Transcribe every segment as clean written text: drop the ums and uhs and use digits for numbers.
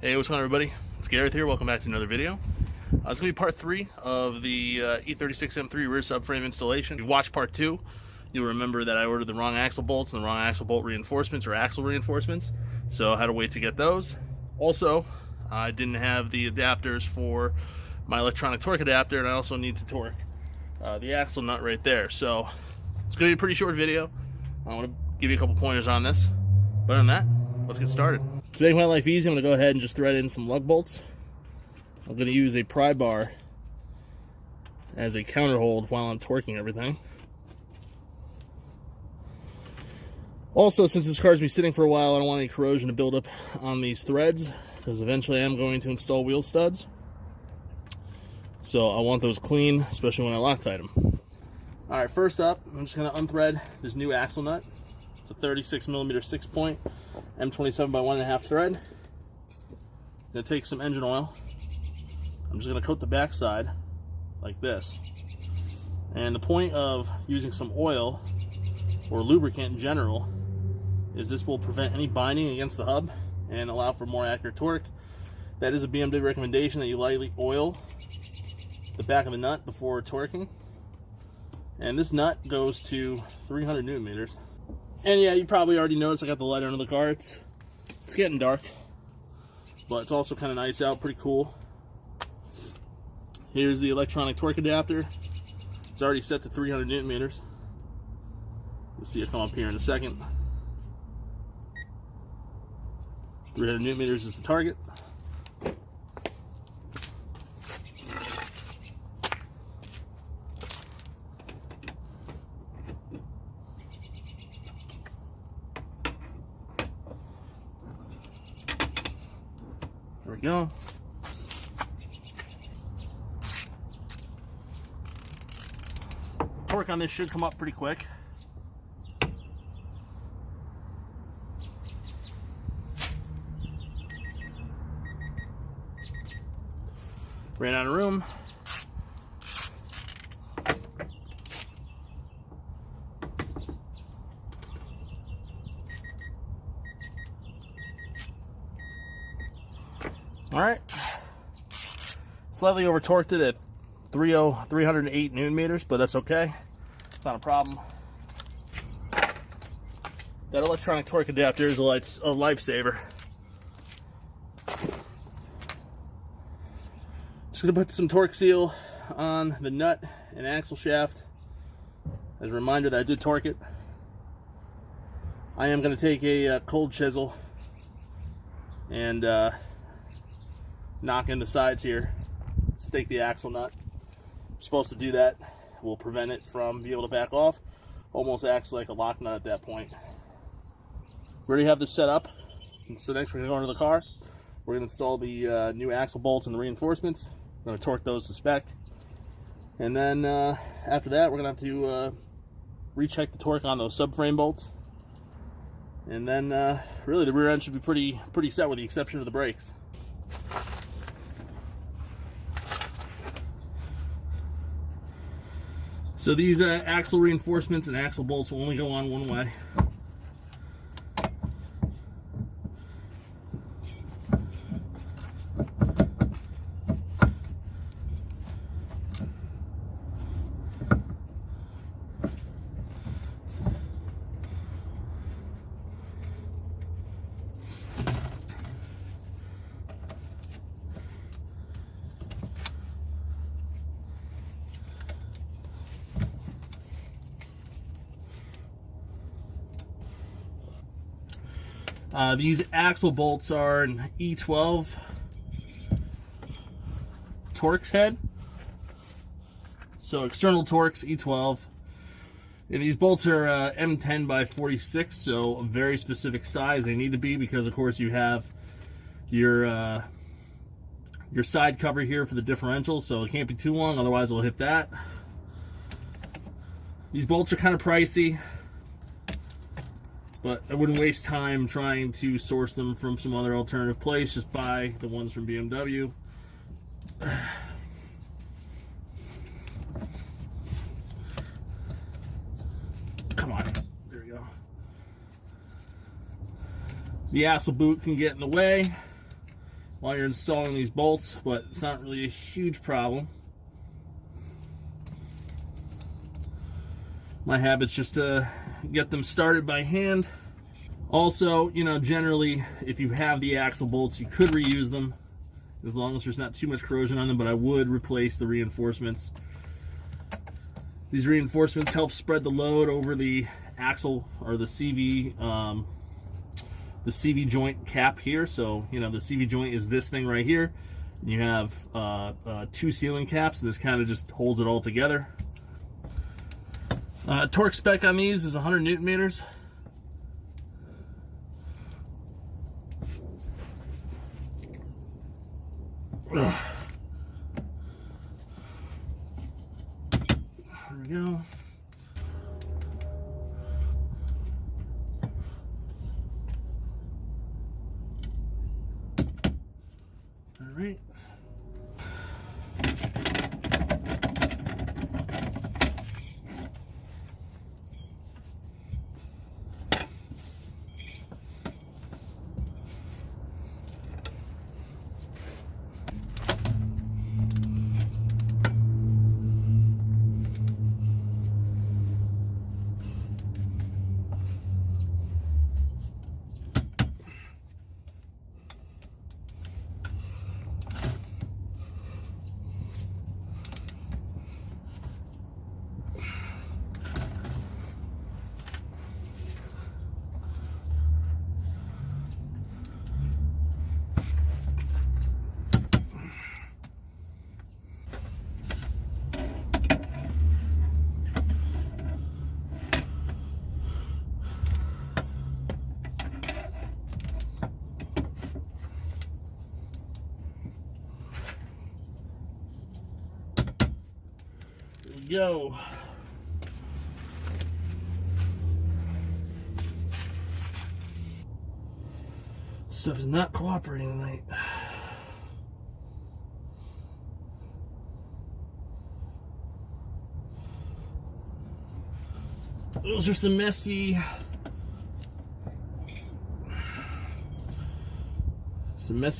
Hey, what's going on, everybody? It's Gareth here. Welcome back to another video. It's going to be part 3 of the E36 M3 rear subframe installation. If you watched part 2, you'll remember that I ordered the wrong axle bolts and the wrong axle bolt reinforcements or axle reinforcements, so I had to wait to get those. Also, I didn't have the adapters for my electronic torque adapter, and I also need to torque the axle nut right there. So it's going to be a pretty short video. I want to give you a couple pointers on this. But other than that, let's get started. To make my life easy, I'm going to go ahead and just thread in some lug bolts. I'm going to use a pry bar as a counter hold while I'm torquing everything. Also, since this car's been sitting for a while, I don't want any corrosion to build up on these threads, because eventually I'm going to install wheel studs. So I want those clean, especially when I Loctite them. Alright, first up, I'm just going to unthread this new axle nut. It's a 36mm 6-point M27 by 1.5 thread. I'm going to take some engine oil. I'm just going to coat the back side like this. And the point of using some oil or lubricant in general is this will prevent any binding against the hub and allow for more accurate torque. That is a BMW recommendation that you lightly oil the back of the nut before torquing. And this nut goes to 300 Newton meters. And yeah, you probably already noticed I got the light under the car. It's getting dark, but it's also kind of nice out, pretty cool. Here's the electronic torque adapter. It's already set to 300 Newton meters. You'll see it come up here in a second. 300 Newton meters is the target. There we go. Torque on this should come up pretty quick. Ran out of room. Alright, slightly over torqued it at 308 Newton meters, but that's okay. It's not a problem. That electronic torque adapter is a lifesaver. Just gonna put some torque seal on the nut and axle shaft as a reminder that I did torque it. I am gonna take a cold chisel and knock in the sides here, stake the axle nut. You're supposed to do that. Will prevent it from being able to back off. Almost acts like a lock nut at that point. We already have this set up. And so next we're going to go into the car. We're going to install the new axle bolts and the reinforcements. We're going to torque those to spec. And then after that, we're going to have to recheck the torque on those subframe bolts. And then really the rear end should be pretty set with the exception of the brakes. So these axle reinforcements and axle bolts will only go on one way. These axle bolts are an E12 Torx head. So external Torx E12. And these bolts are M10 by 46, so a very specific size they need to be, because of course you have your side cover here for the differential, so it can't be too long, otherwise it'll hit that. These bolts are kind of pricey, but I wouldn't waste time trying to source them from some other alternative place. Just buy the ones from BMW. Come on. There we go. The axle boot can get in the way. while you're installing these bolts, but it's not really a huge problem. My habit's just to get them started by hand. Also, you know, generally, if you have the axle bolts, you could reuse them as long as there's not too much corrosion on them, but I would replace the reinforcements. These reinforcements help spread the load over the axle or the CV joint cap here. So, you know, the CV joint is this thing right here. You have two sealing caps, and this kind of just holds it all together. Torque spec on these is 100 Newton meters. There we go. All right. Go. Stuff is not cooperating tonight. Those are some messy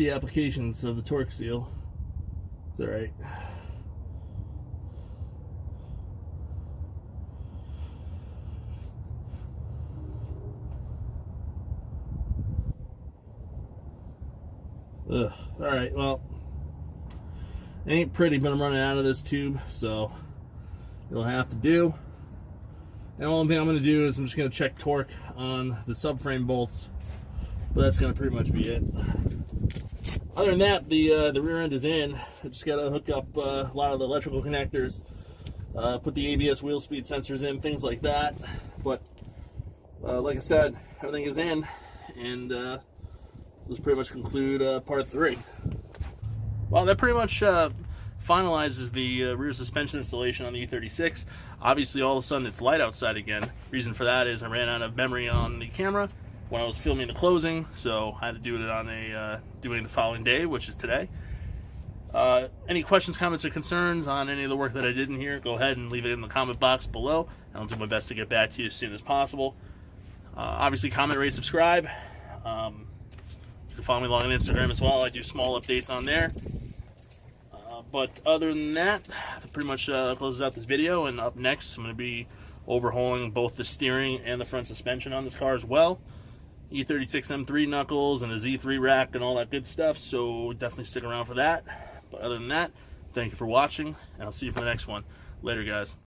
applications of the torque seal. It's all right. Ugh. All right, well, it ain't pretty, but I'm running out of this tube, so it'll have to do. And the only thing I'm going to do is I'm just going to check torque on the subframe bolts, but that's going to pretty much be it. Other than that, the rear end is in. I just got to hook up a lot of the electrical connectors, put the ABS wheel speed sensors in, things like that. But like I said, everything is in, and this pretty much conclude part 3. Well, that pretty much finalizes the rear suspension installation on the E36. Obviously, all of a sudden, it's light outside again. Reason for that is I ran out of memory on the camera when I was filming the closing, so I had to do it on doing the following day, which is today. Any questions, comments, or concerns on any of the work that I did in here, go ahead and leave it in the comment box below. I'll do my best to get back to you as soon as possible. Obviously, comment, rate, subscribe. You can follow me along on Instagram as well. I do small updates on there. But other than that, pretty much closes out this video. And up next, I'm going to be overhauling both the steering and the front suspension on this car as well. E36 M3 knuckles and a Z3 rack and all that good stuff. So definitely stick around for that. But other than that, thank you for watching, and I'll see you for the next one. Later, guys.